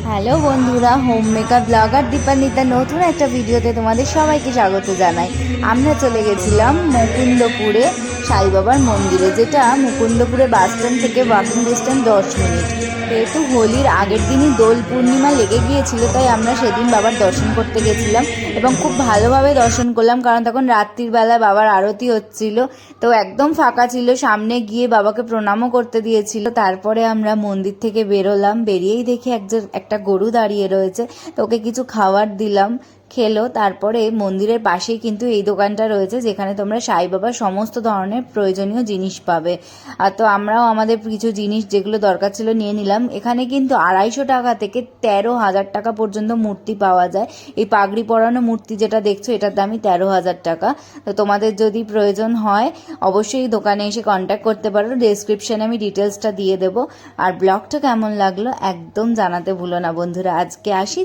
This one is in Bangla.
হ্যালো বন্ধুরা, হোম মেকার ব্লগার দীপান্বিতা নতুন একটা ভিডিওতে তোমাদের সবাইকে স্বাগত জানাই। আমরা চলে গেছিলাম মুকুন্দপুরে সাই বাবার মন্দিরে, যেটা মুকুন্দপুরে বাস স্ট্যান্ড থেকে ওয়াকিং ডিস্টেন্স 10 মিনিট। যেহেতু হোলির আগের দিনই দোল পূর্ণিমা লেগে গিয়েছিল, তাই আমরা সেদিন বাবার দর্শন করতে গেছিলাম এবং খুব ভালোভাবে দর্শন করলাম, কারণ তখন রাত্রির বেলা বাবার আরতি হচ্ছিল। তো একদম ফাঁকা ছিল, সামনে গিয়ে বাবাকে প্রণামও করতে দিয়েছিল। তারপরে আমরা মন্দির থেকে বেরোলাম, বেরিয়েই দেখি একটা গরু দাঁড়িয়ে রয়েছে। তো ওকে কিছু খাবার দিলাম, খেলো। তারপরে মন্দিরের পাশেই কিন্তু এই দোকানটা রয়েছে, যেখানে তোমরা সাই বাবার সমস্ত ধরনের প্রয়োজনীয় জিনিস পাবে। আর তো আমরাও আমাদের কিছু জিনিস যেগুলো দরকার ছিল নিয়ে নিলাম। এখানে কিন্তু 250 টাকা থেকে 13,000 টাকা পর্যন্ত মূর্তি পাওয়া যায়। এই পাগড়ি পরানো মূর্তি যেটা দেখছো, এটার দামই 13,000 টাকা। তো তোমাদের যদি প্রয়োজন হয় অবশ্যই দোকানে এসে কন্ট্যাক্ট করতে পারো। ডেসক্রিপশানে আমি ডিটেলসটা দিয়ে দেবো। আর ব্লগটা কেমন লাগলো একদম জানাতে ভুলো না বন্ধুরা। আজকে আসি।